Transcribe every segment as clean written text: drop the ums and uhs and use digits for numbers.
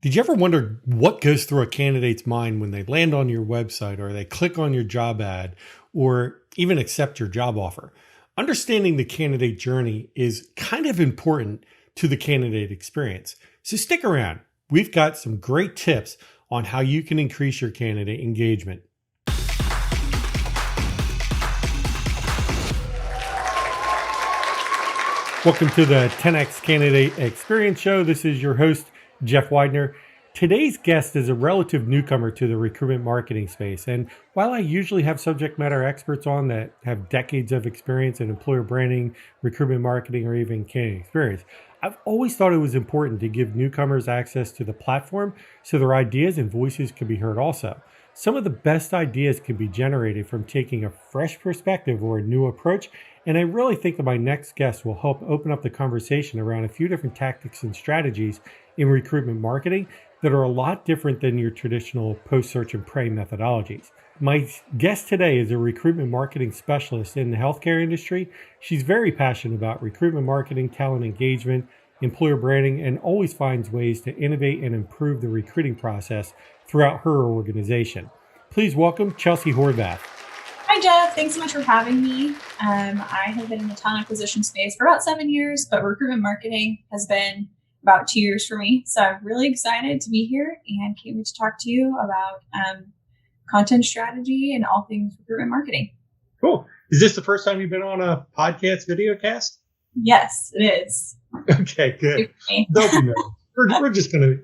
Did you ever wonder what goes through a candidate's mind when they land on your website or they click on your job ad or even accept your job offer? Understanding the candidate journey is kind of important to the candidate experience. So stick around. We've got some great tips on how you can increase your candidate engagement. Welcome to the 10X Candidate Experience Show. This is your host, Jeff Weidner. Today's guest is a relative newcomer to the recruitment marketing space. And while I usually have subject matter experts on that have decades of experience in employer branding, recruitment marketing, or even candidate experience, I've always thought it was important to give newcomers access to the platform so their ideas and voices can be heard also. Some of the best ideas can be generated from taking a fresh perspective or a new approach. And I really think that my next guest will help open up the conversation around a few different tactics and strategies in recruitment marketing that are a lot different than your traditional post-search and pray methodologies. My guest today is a recruitment marketing specialist in the healthcare industry. She's very passionate about recruitment marketing, talent engagement, employer branding, and always finds ways to innovate and improve the recruiting process throughout her organization. Please welcome Chelsea Horvath. Hi, Jeff. Thanks so much for having me. I have been in the talent acquisition space for about 7 years, but recruitment marketing has been about 2 years for me. So I'm really excited to be here and can't wait to talk to you about content strategy and all things recruitment marketing. Cool. Is this the first time you've been on a podcast video cast? Yes, it is. Okay, good. Don't be nervous. We're just going to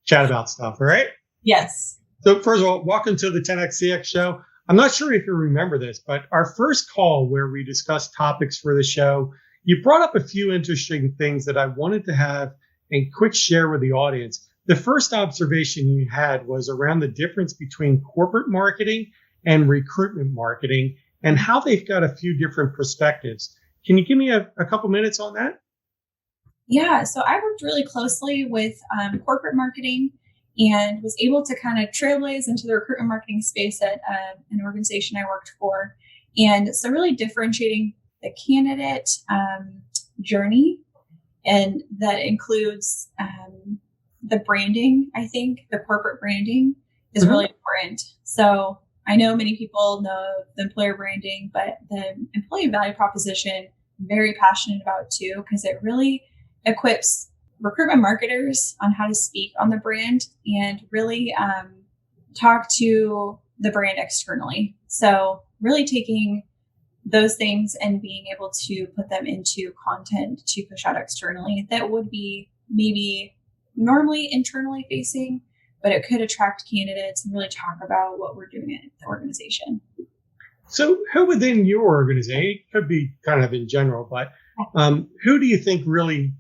chat about stuff, all right? Yes. So first of all, welcome to the 10X CX show. I'm not sure if you remember this, but our first call where we discussed topics for the show, you brought up a few interesting things that I wanted to have a quick share with the audience. The first observation you had was around the difference between corporate marketing and recruitment marketing and how they've got a few different perspectives. Can you give me a couple minutes on that? Yeah, so I worked really closely with corporate marketing and was able to kind of trailblaze into the recruitment marketing space at an organization I worked for. And so really differentiating the candidate journey, and that includes the branding. I think the corporate branding is really important. So I know many people know the employer branding, but the employee value proposition, I'm very passionate about too, because it really equips recruitment marketers on how to speak on the brand and really talk to the brand externally. So really taking those things and being able to put them into content to push out externally that would be maybe normally internally facing, but it could attract candidates and really talk about what we're doing at the organization. So who within your organization, it could be kind of in general, but who do you think really,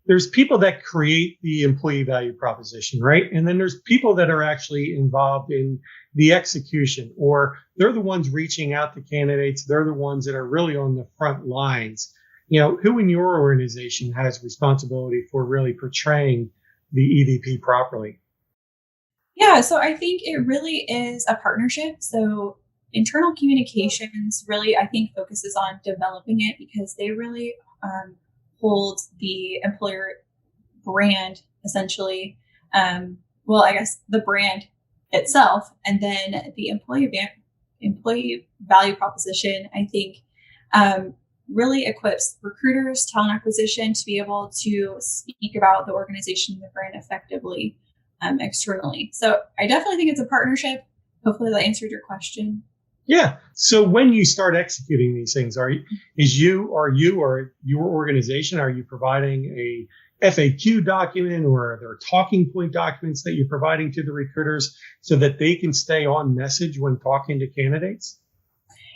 there's people that create the employee value proposition, right? And then there's people that are actually involved in the execution, or they're the ones reaching out to candidates. They're the ones that are really on the front lines. You know, who in your organization has responsibility for really portraying the EVP properly? Yeah, so I think it really is a partnership. So internal communications really, I think, focuses on developing it because they really hold the employer brand essentially. Well, I guess the brand itself, and then the employee value proposition, I think, really equips recruiters, talent acquisition to be able to speak about the organization and the brand effectively externally. So I definitely think it's a partnership. Hopefully that answered your question. Yeah. So when you start executing these things, are you or your organization, are you providing a FAQ document, or are there talking point documents that you're providing to the recruiters so that they can stay on message when talking to candidates?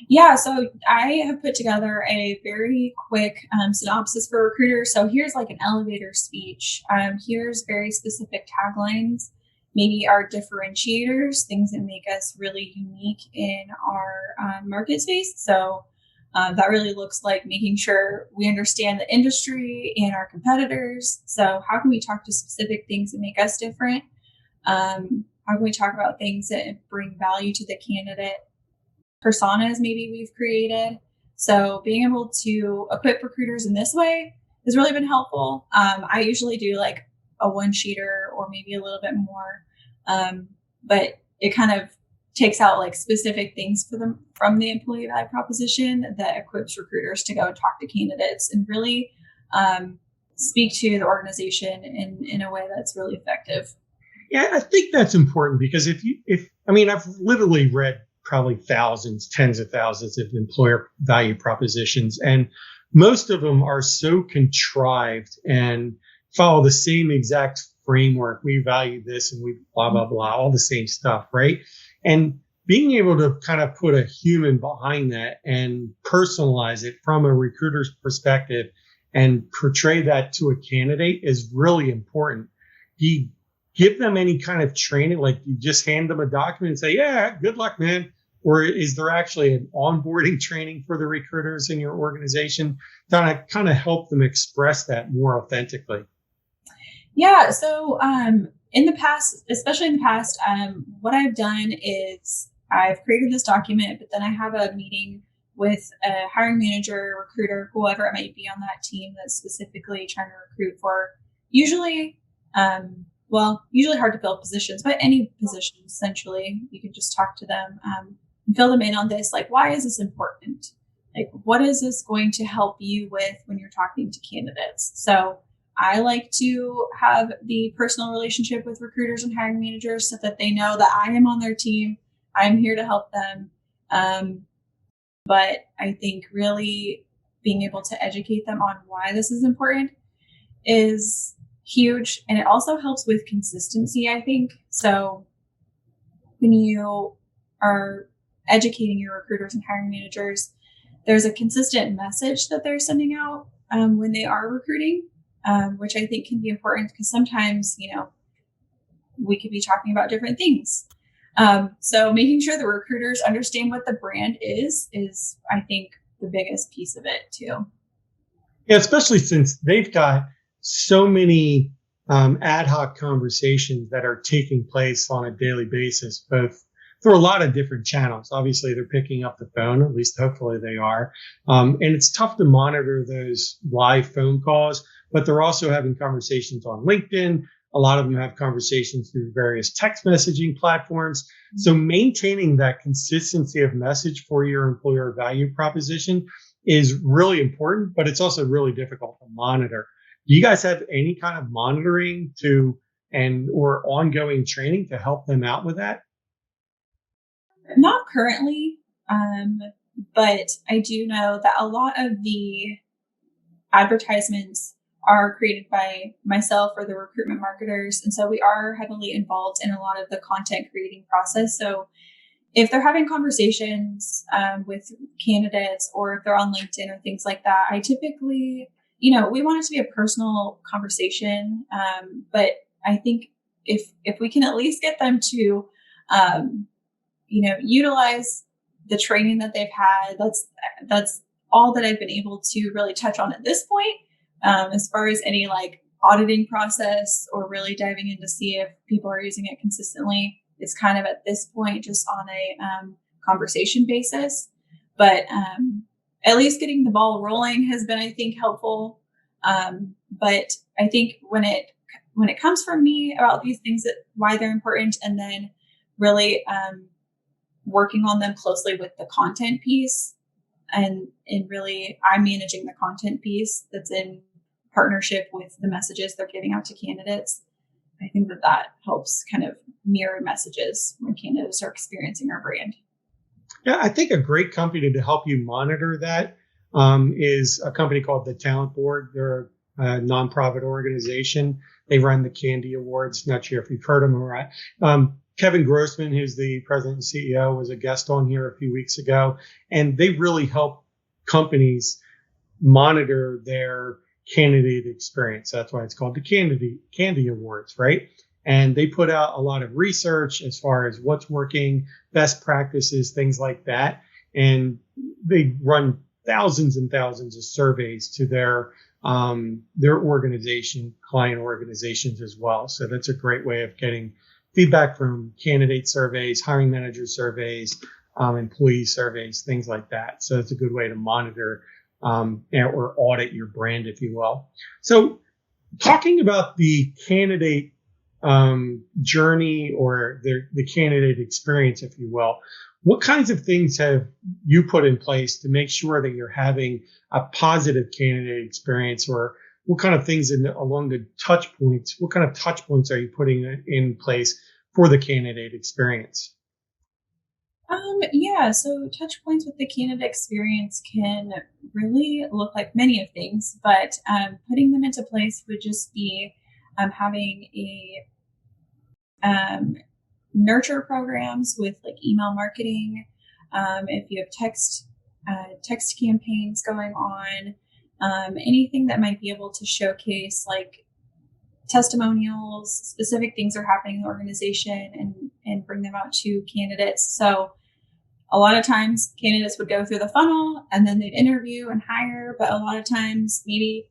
Yeah, so I have put together a very quick synopsis for recruiters. So here's like an elevator speech. Here's very specific taglines, maybe our differentiators, things that make us really unique in our market space. So that really looks like making sure we understand the industry and our competitors. So how can we talk to specific things that make us different? How can we talk about things that bring value to the candidate? Personas maybe we've created. So being able to equip recruiters in this way has really been helpful. I usually do like a one-sheeter or maybe a little bit more. But it kind of takes out like specific things for them from the employee value proposition that equips recruiters to go talk to candidates and really speak to the organization in a way that's really effective. Yeah, I think that's important because I've literally read probably thousands, tens of thousands of employer value propositions, and most of them are so contrived and follow the same exact framework. We value this and we blah, blah, blah, all the same stuff, right? And being able to kind of put a human behind that and personalize it from a recruiter's perspective and portray that to a candidate is really important. You give them any kind of training, like you just hand them a document and say, yeah, good luck, man. Or is there actually an onboarding training for the recruiters in your organization to kind of help them express that more authentically? Yeah. So in the past, especially in the past, what I've done is I've created this document, but then I have a meeting with a hiring manager, recruiter, whoever it might be on that team that's specifically trying to recruit for usually hard to fill positions, but any position essentially. You can just talk to them and fill them in on this. Like, why is this important? Like, what is this going to help you with when you're talking to candidates? So I like to have the personal relationship with recruiters and hiring managers so that they know that I am on their team. I'm here to help them. But I think really being able to educate them on why this is important is huge. And it also helps with consistency, I think. So when you are educating your recruiters and hiring managers, there's a consistent message that they're sending out when they are recruiting, which I think can be important because sometimes, we could be talking about different things. So making sure the recruiters understand what the brand is, I think, the biggest piece of it too. Yeah, especially since they've got so many ad hoc conversations that are taking place on a daily basis, both through a lot of different channels. Obviously, they're picking up the phone, at least hopefully they are. And it's tough to monitor those live phone calls, but they're also having conversations on LinkedIn. A lot of them have conversations through various text messaging platforms. So maintaining that consistency of message for your employer value proposition is really important, but it's also really difficult to monitor. Do you guys have any kind of monitoring or ongoing training to help them out with that? Not currently, but I do know that a lot of the advertisements are created by myself or the recruitment marketers. And so we are heavily involved in a lot of the content creating process. So if they're having conversations with candidates or if they're on LinkedIn or things like that, I typically, we want it to be a personal conversation. But I think if we can at least get them to, utilize the training that they've had, that's all that I've been able to really touch on at this point. As far as any like auditing process or really diving in to see if people are using it consistently, it's kind of at this point just on a conversation basis. But at least getting the ball rolling has been, I think, helpful. But I think when it comes from me about these things, why they're important, and then really working on them closely with the content piece, and really I'm managing the content piece that's in partnership with the messages they're giving out to candidates. I think that helps kind of mirror messages when candidates are experiencing our brand. Yeah, I think a great company to help you monitor that is a company called the Talent Board. They're a nonprofit organization. They run the Candy Awards. Not sure if you've heard of them or not. Kevin Grossman, who's the president and CEO, was a guest on here a few weeks ago, and they really help companies monitor their candidate experience. That's why it's called the Candy Awards, right? And they put out a lot of research as far as what's working, best practices, things like that. And they run thousands and thousands of surveys to their organization, client organizations as well. So that's a great way of getting feedback from candidate surveys, hiring manager surveys, employee surveys, things like that. So it's a good way to monitor or audit your brand, if you will. So talking about the candidate journey or the candidate experience, if you will, what kinds of things have you put in place to make sure that you're having a positive candidate experience, or what kind of things along the touch points, what kind of touch points are you putting in place for the candidate experience? Yeah, so touch points with the candidate experience can really look like many of things, but putting them into place would just be having a nurture programs with like email marketing. If you have text campaigns going on, anything that might be able to showcase like testimonials, specific things are happening in the organization, and bring them out to candidates. So a lot of times candidates would go through the funnel and then they'd interview and hire, but a lot of times maybe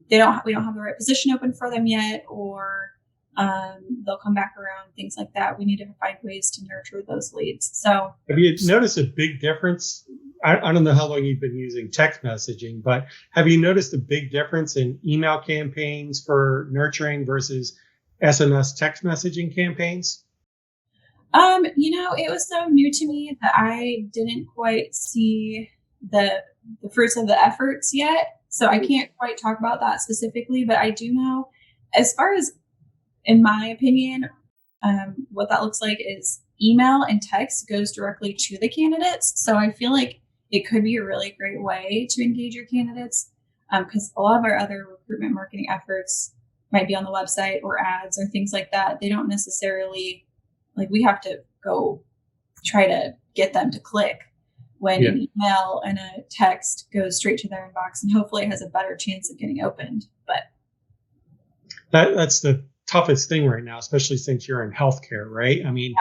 we don't have the right position open for them yet, or they'll come back around, things like that. We need to find ways to nurture those leads. So have you noticed a big difference? I don't know how long you've been using text messaging, but have you noticed a big difference in email campaigns for nurturing versus SMS text messaging campaigns? It was so new to me that I didn't quite see the fruits of the efforts yet. So I can't quite talk about that specifically, but I do know, as far as, in my opinion, what that looks like is email and text goes directly to the candidates. So I feel like it could be a really great way to engage your candidates, because a lot of our other recruitment marketing efforts might be on the website or ads or things like that. They don't necessarily, like, we have to go try to get them to click, when an email and a text goes straight to their inbox, and hopefully it has a better chance of getting opened. But that's the toughest thing right now, especially since you're in healthcare, right? I mean,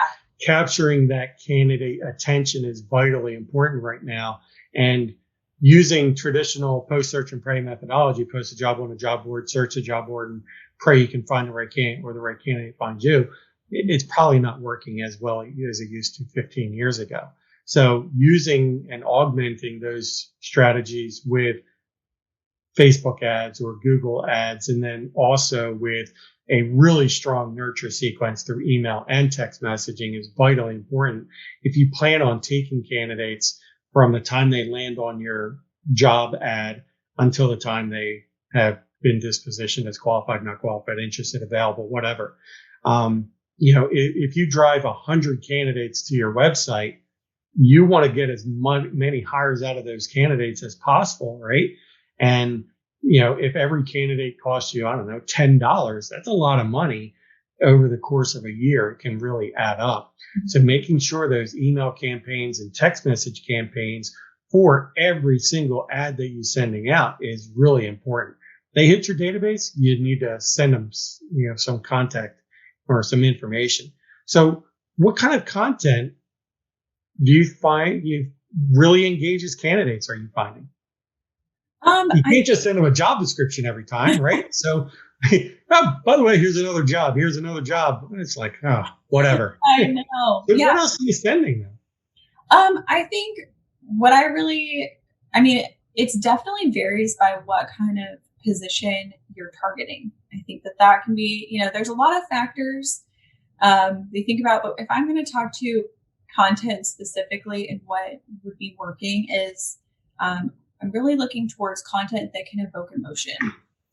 capturing that candidate attention is vitally important right now. And using traditional post search and pray methodology, post a job on a job board, search a job board, and pray you can find the right candidate, or the right candidate finds you, it's probably not working as well as it used to 15 years ago. So using and augmenting those strategies with Facebook ads or Google ads, and then also with a really strong nurture sequence through email and text messaging, is vitally important if you plan on taking candidates from the time they land on your job ad until the time they have been dispositioned as qualified, not qualified, interested, available, whatever. If you drive 100 candidates to your website, you want to get as many hires out of those candidates as possible, right? And if every candidate costs you, I don't know, $10, that's a lot of money over the course of a year. It can really add up. Mm-hmm. So making sure those email campaigns and text message campaigns for every single ad that you're sending out is really important. They hit your database, you need to send them, some contact or some information. So what kind of content do you find you really engages candidates, are you finding? You can't just send them a job description every time, right? So, oh, by the way, here's another job. Here's another job. It's like, whatever. I know. So what else are you sending them? I think it's definitely varies by what kind of position you're targeting. I think that can be, there's a lot of factors they think about, but if I'm going to talk to content specifically and what would be working is, I'm really looking towards content that can evoke emotion.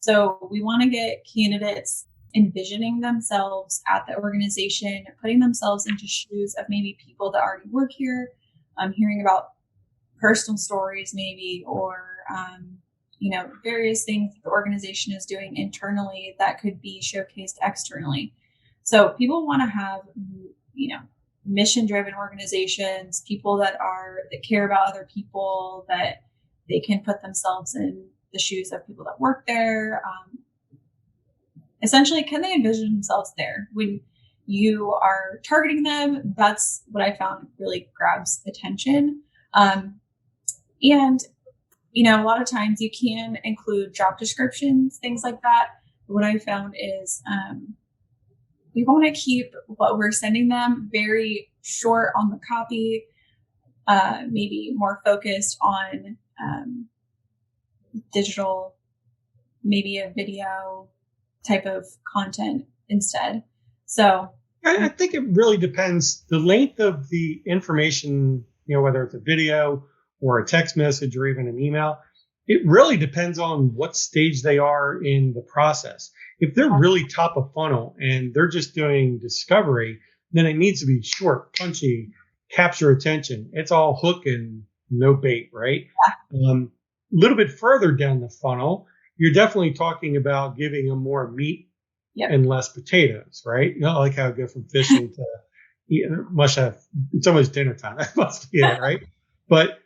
So we want to get candidates envisioning themselves at the organization, putting themselves into shoes of maybe people that already work here, hearing about personal stories maybe, or, various things the organization is doing internally that could be showcased externally. So people want to have, mission-driven organizations, people that care about other people, that they can put themselves in the shoes of people that work there. Essentially, can they envision themselves there? When you are targeting them, that's what I found really grabs attention. And, a lot of times you can include job descriptions, things like that. But what I found is we want to keep what we're sending them very short on the copy, maybe more focused on digital, maybe a video type of content instead. So I think it really depends the length of the information, whether it's a video or a text message or even an email. It really depends on what stage they are in the process. If they're really top of funnel and they're just doing discovery, then it needs to be short, punchy, capture attention. It's all hook and no bait, right? A little bit further down the funnel, you're definitely talking about giving them more meat and less potatoes, right? Like how I go from fishing to it's almost dinner time. I must be it, right? But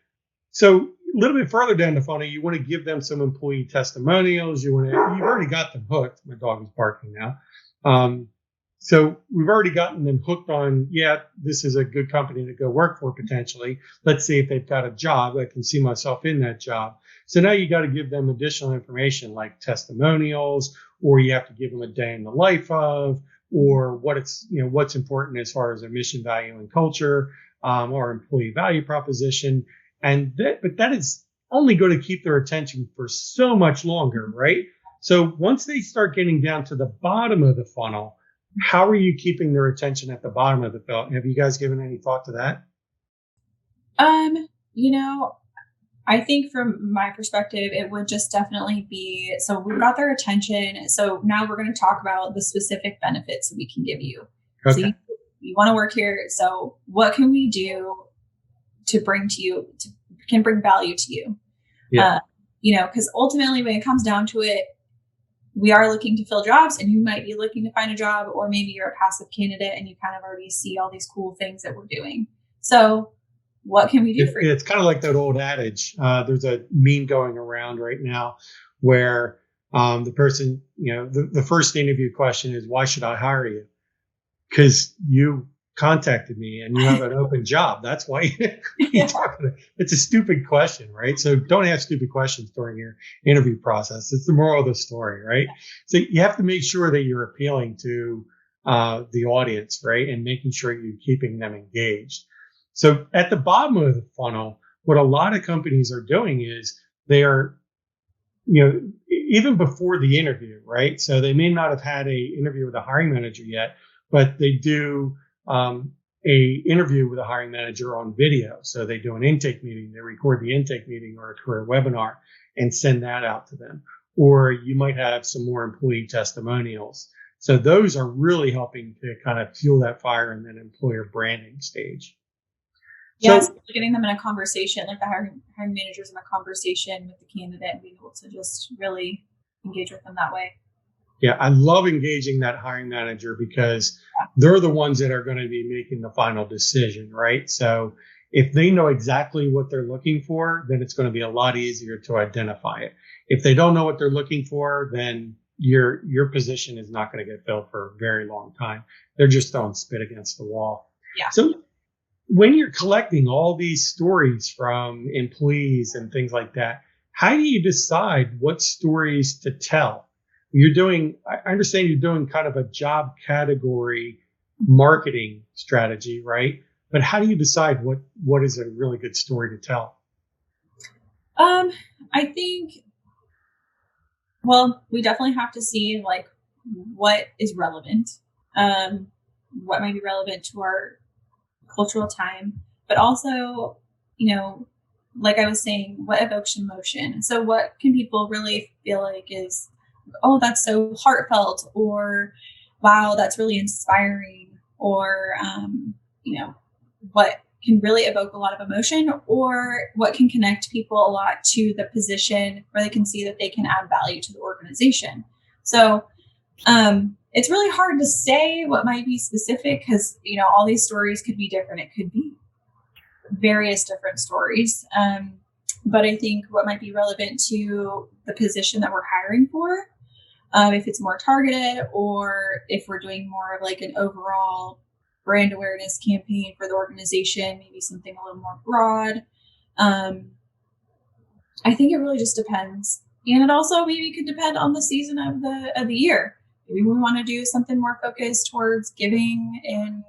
so a little bit further down the funnel, you want to give them some employee testimonials. You've already got them hooked. My dog is barking now. So we've already gotten them hooked on, this is a good company to go work for potentially. Let's see if they've got a job. I can see myself in that job. So now you got to give them additional information like testimonials, or you have to give them a day in the life of, or what's important as far as their mission, value, and culture, or employee value proposition. But that is only going to keep their attention for so much longer, right? So once they start getting down to the bottom of the funnel, how are you keeping their attention at the bottom of the funnel? Have you guys given any thought to that? I think from my perspective, it would just definitely be, so we've got their attention. So now we're going to talk about the specific benefits that we can give you. Okay. So you want to work here. So what can we do to bring to you, can bring value to you? Yeah. Because ultimately when it comes down to it, we are looking to fill jobs, and you might be looking to find a job, or maybe you're a passive candidate and you kind of already see all these cool things that we're doing. So what can we do for you? It's kind of like that old adage. There's a meme going around right now where the person, the first interview question is, why should I hire you? Because you contacted me and you have an open job. That's why it's a stupid question, right? So don't ask stupid questions during your interview process. It's the moral of the story, right? So you have to make sure that you're appealing to the audience, right? And making sure you're keeping them engaged. So at the bottom of the funnel, what a lot of companies are doing is they are, even before the interview, right? So they may not have had a interview with a hiring manager yet, but they do a interview with a hiring manager on video. So they do an intake meeting, they record the intake meeting or a career webinar and send that out to them. Or you might have some more employee testimonials. So those are really helping to kind of fuel that fire in that employer branding stage. Yes, so, getting them in a conversation, like the hiring managers in a conversation with the candidate and being able to just really engage with them that way. Yeah, I love engaging that hiring manager because they're the ones that are going to be making the final decision, right? So if they know exactly what they're looking for, then it's going to be a lot easier to identify it. If they don't know what they're looking for, then your position is not going to get filled for a very long time. They're just throwing spit against the wall. Yeah. So when you're collecting all these stories from employees and things like that, how do you decide what stories to tell? I understand you're doing kind of a job category marketing strategy, right? But how do you decide what is a really good story to tell? I think, we definitely have to see like what is relevant, what might be relevant to our cultural time, but also, like I was saying, what evokes emotion? So what can people really feel like is, oh, that's so heartfelt, or wow, that's really inspiring, or, what can really evoke a lot of emotion, or what can connect people a lot to the position where they can see that they can add value to the organization. So, it's really hard to say what might be specific because, all these stories could be different. It could be various different stories. But I think what might be relevant to the position that we're hiring for, if it's more targeted, or if we're doing more of like an overall brand awareness campaign for the organization, maybe something a little more broad. I think it really just depends. And it also maybe could depend on the season of the year. Maybe we want to do something more focused towards giving in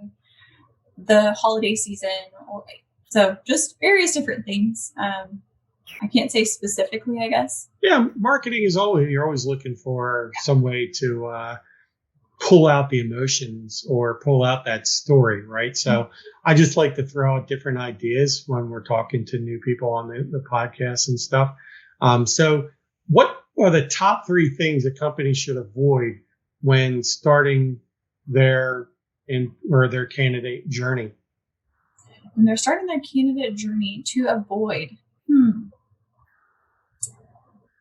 the holiday season. So just various different things. I can't say specifically, I guess. Yeah, marketing is you're always looking for some way to pull out the emotions or pull out that story, right? So I just like to throw out different ideas when we're talking to new people on the podcast and stuff. So what are the top three things a company should avoid when starting their their candidate journey? When they're starting their candidate journey to avoid.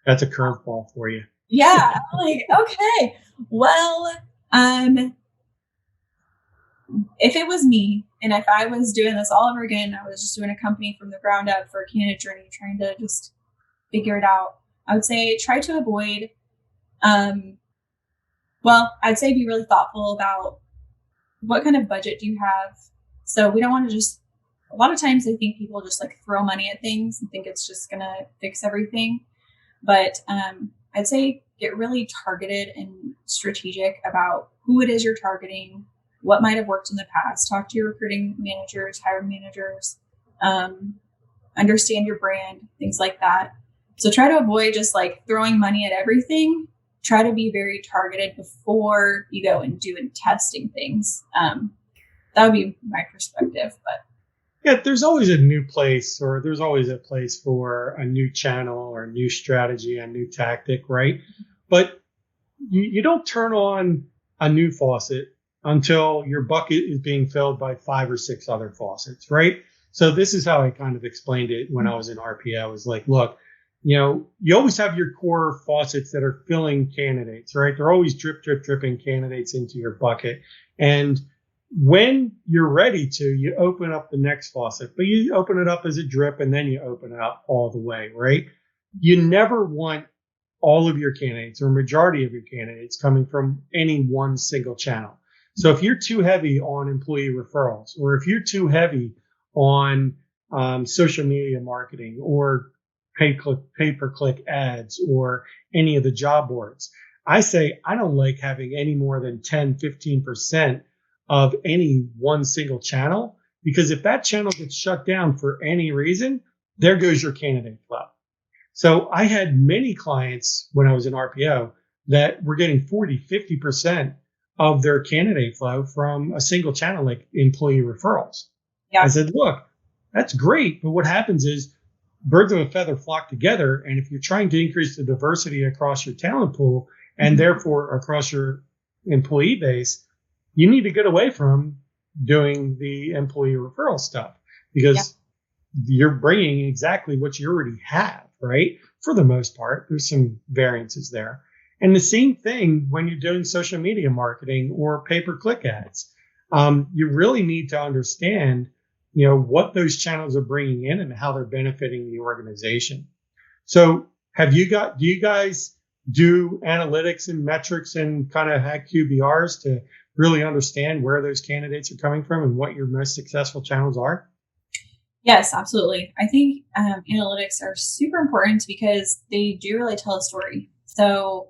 That's a curveball for you. Yeah, like, okay, well, if it was me and if I was doing this all over again, I was just doing a company from the ground up for a candidate journey, trying to just figure it out, I would say try to avoid, I'd say be really thoughtful about what kind of budget do you have. So we don't want to just, a lot of times I think people just like throw money at things and think it's just going to fix everything. But I'd say get really targeted and strategic about who it is you're targeting, what might have worked in the past. Talk to your recruiting managers, hiring managers, understand your brand, things like that. So try to avoid just like throwing money at everything. Try to be very targeted before you go and do and testing things. That would be my perspective. But yeah, there's always a new place, or there's always a place for a new channel or a new strategy, a new tactic, right? But you don't turn on a new faucet until your bucket is being filled by 5 or 6 other faucets, right? So this is how I kind of explained it when I was in RPO. I was like, look, you always have your core faucets that are filling candidates, right? They're always dripping candidates into your bucket. And when you're ready to, you open up the next faucet, but you open it up as a drip and then you open it up all the way, right? You never want all of your candidates or majority of your candidates coming from any one single channel. So if you're too heavy on employee referrals, or if you're too heavy on social media marketing or pay-per-click ads or any of the job boards, I say I don't like having any more than 10, 15% of any one single channel, because if that channel gets shut down for any reason, there goes your candidate flow. So I had many clients when I was in RPO that were getting 40, 50% of their candidate flow from a single channel, like employee referrals. Yeah. I said, look, that's great. But what happens is birds of a feather flock together. And if you're trying to increase the diversity across your talent pool and therefore across your employee base, you need to get away from doing the employee referral stuff, because you're bringing exactly what you already have, right? For the most part, there's some variances there. And the same thing when you're doing social media marketing or pay-per-click ads. You really need to understand, what those channels are bringing in and how they're benefiting the organization. So do you guys do analytics and metrics and kind of hack QBRs to really understand where those candidates are coming from and what your most successful channels are? Yes, absolutely. I think analytics are super important because they do really tell a story. So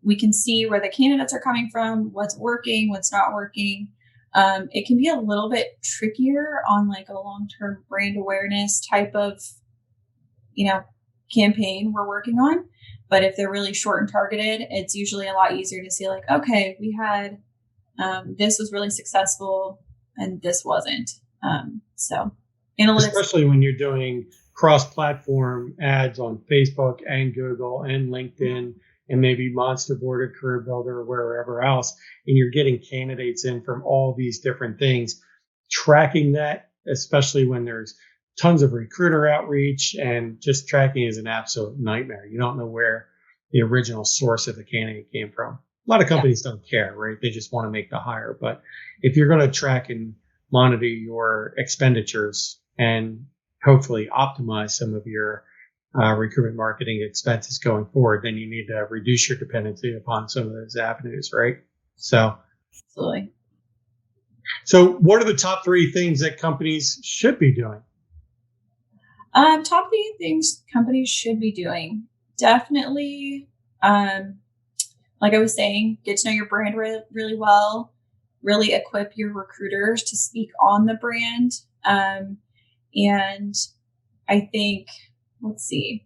we can see where the candidates are coming from, what's working, what's not working. It can be a little bit trickier on like a long-term brand awareness type of, campaign we're working on. But if they're really short and targeted, it's usually a lot easier to see like, okay, we had this was really successful and this wasn't. So analytics. Especially when you're doing cross-platform ads on Facebook and Google and LinkedIn and maybe Monster Board or Career Builder or wherever else, and you're getting candidates in from all these different things. Tracking that, especially when there's tons of recruiter outreach, and just tracking is an absolute nightmare. You don't know where the original source of the candidate came from. A lot of companies don't care, right? They just want to make the hire. But if you're going to track and monitor your expenditures and hopefully optimize some of your recruitment marketing expenses going forward, then you need to reduce your dependency upon some of those avenues, right? So, absolutely. So what are the top 3 things that companies should be doing? Top 3 things companies should be doing. Definitely, like I was saying, get to know your brand really well, really equip your recruiters to speak on the brand. And I think,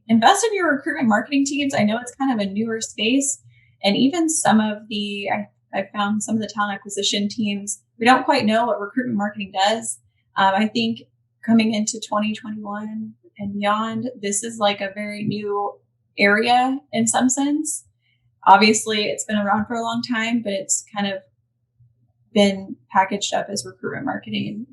invest in your recruitment marketing teams. I know it's kind of a newer space, and even some of the, I've found some of the talent acquisition teams, we don't quite know what recruitment marketing does. I think coming into 2021 and beyond, this is like a very new area in some sense. Obviously, it's been around for a long time, but it's kind of been packaged up as recruitment marketing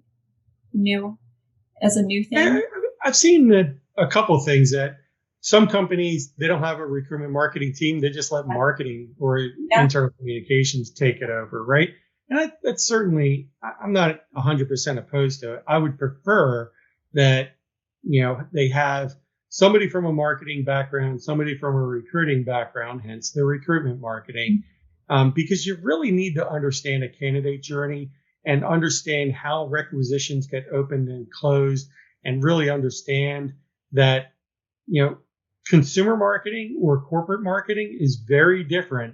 as a new thing. I've seen a couple of things that some companies, they don't have a recruitment marketing team. They just let marketing or internal communications take it over, right? And that's certainly, I'm not 100% opposed to it. I would prefer that, they have somebody from a marketing background, somebody from a recruiting background, hence the recruitment marketing, because you really need to understand a candidate journey and understand how requisitions get opened and closed, and really understand that, consumer marketing or corporate marketing is very different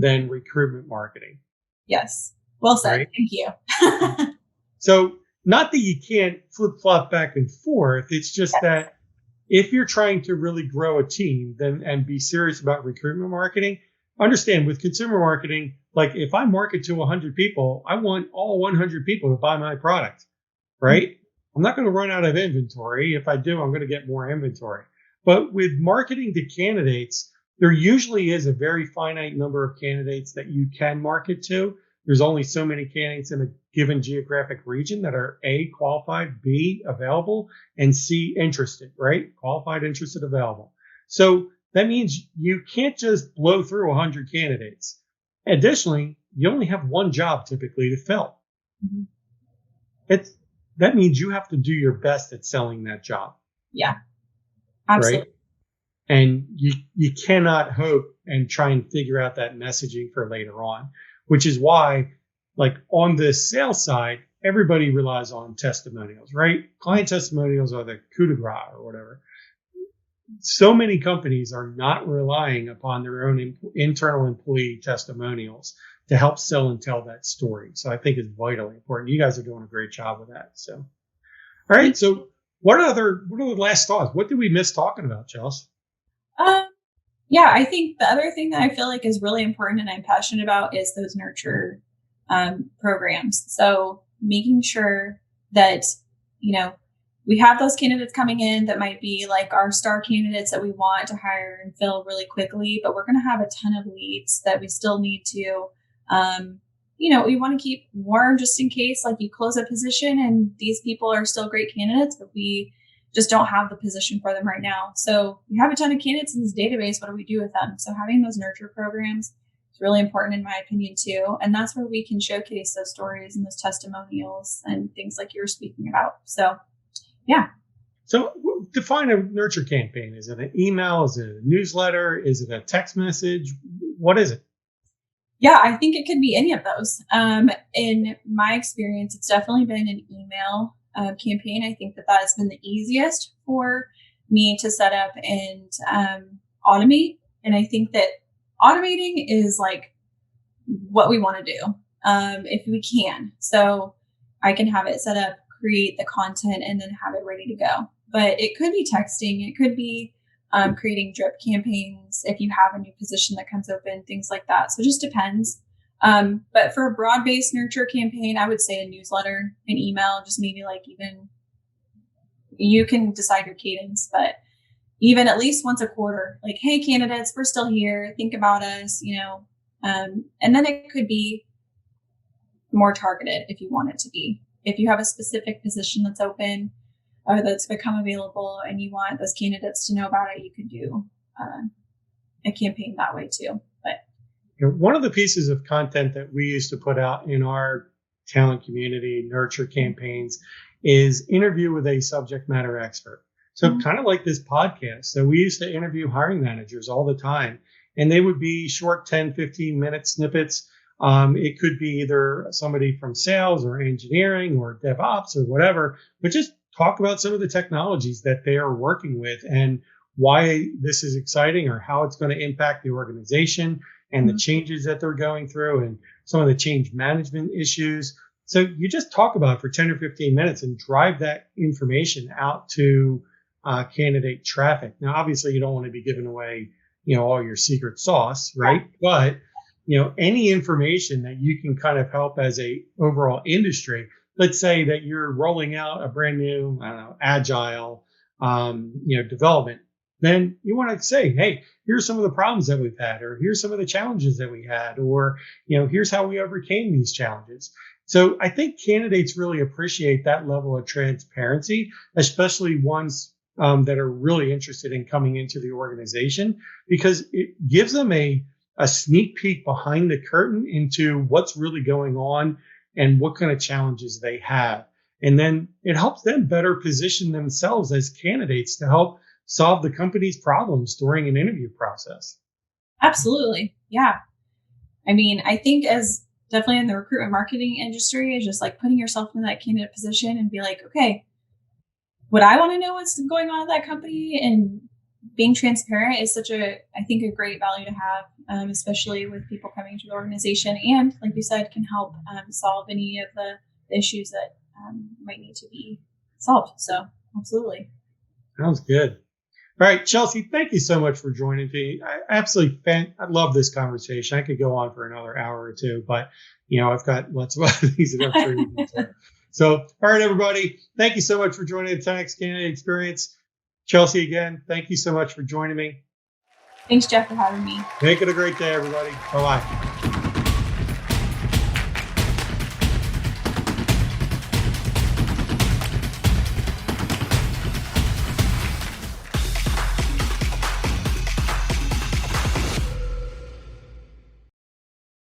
than recruitment marketing. Yes. Well said. Right? Thank you. So not that you can't flip flop back and forth. It's just that if you're trying to really grow a team and be serious about recruitment marketing, understand with consumer marketing, like if I market to 100 people, I want all 100 people to buy my product, right? I'm not going to run out of inventory. If I do, I'm going to get more inventory. But with marketing to candidates, there usually is a very finite number of candidates that you can market to. There's only so many candidates in a given geographic region that are A, qualified, B, available, and C, interested, right? Qualified, interested, available. So that means you can't just blow through 100 candidates. Additionally, you only have one job typically to fill. That means you have to do your best at selling that job. Yeah, absolutely. Right? And you cannot hope and try and figure out that messaging for later on, which is why, like on the sales side, everybody relies on testimonials, right? Client testimonials are the coup de grace or whatever. So many companies are not relying upon their own internal employee testimonials to help sell and tell that story. So I think it's vitally important. You guys are doing a great job with that. So, all right. So what are the last thoughts? What did we miss talking about, Chelsea? Yeah, I think the other thing that I feel like is really important and I'm passionate about is those nurture programs. So making sure that, we have those candidates coming in that might be like our star candidates that we want to hire and fill really quickly, but we're going to have a ton of leads that we still need to, we want to keep warm just in case, like you close a position and these people are still great candidates, but we just don't have the position for them right now. So we have a ton of candidates in this database. What do we do with them? So having those nurture programs is really important in my opinion too. And that's where we can showcase those stories and those testimonials and things like you were speaking about. So yeah. So define a nurture campaign. Is it an email? Is it a newsletter? Is it a text message? What is it? Yeah, I think it could be any of those. In my experience, it's definitely been an email campaign. I think that has been the easiest for me to set up and automate. And I think that automating is like what we want to do if we can. So I can have it set up, create the content, and then have it ready to go. But it could be texting. It could be creating drip campaigns if you have a new position that comes open, things like that. So it just depends. But for a broad-based nurture campaign, I would say a newsletter, an email, just maybe like even you can decide your cadence, but even at least once a quarter, like, hey, candidates, we're still here. Think about us, and then it could be more targeted if you want it to be. If you have a specific position that's open or that's become available and you want those candidates to know about it, you could do a campaign that way too. But one of the pieces of content that we used to put out in our talent community nurture campaigns is interview with a subject matter expert. So kind of like this podcast. So we used to interview hiring managers all the time, and they would be short 10, 15-minute snippets. It could be either somebody from sales or engineering or DevOps or whatever, but just talk about some of the technologies that they are working with and why this is exciting or how it's going to impact the organization and the changes that they're going through and some of the change management issues. So you just talk about it for 10 or 15 minutes and drive that information out to candidate traffic. Now, obviously, you don't want to be giving away, all your secret sauce, right? But any information that you can kind of help as a overall industry. Let's say that you're rolling out a brand new, I don't know, agile, development. Then you want to say, hey, here's some of the problems that we've had, or here's some of the challenges that we had, or, here's how we overcame these challenges. So I think candidates really appreciate that level of transparency, especially ones that are really interested in coming into the organization, because it gives them a sneak peek behind the curtain into what's really going on and what kind of challenges they have. And then it helps them better position themselves as candidates to help solve the company's problems during an interview process. Absolutely. Yeah. I mean, I think as definitely in the recruitment marketing industry is just like putting yourself in that candidate position and be like, okay, would I want to know what's going on at that company? And being transparent is I think, a great value to have, especially with people coming into the organization. And like you said, can help solve any of the issues that might need to be solved. So absolutely. Sounds good. All right, Chelsea, thank you so much for joining me. I love this conversation. I could go on for another hour or two, but I've got lots of other things that I'm sure you can say. So, all right, everybody, thank you so much for joining the 10X Candidate Experience. Chelsea, again, thank you so much for joining me. Thanks, Jeff, for having me. Make it a great day, everybody. Bye-bye.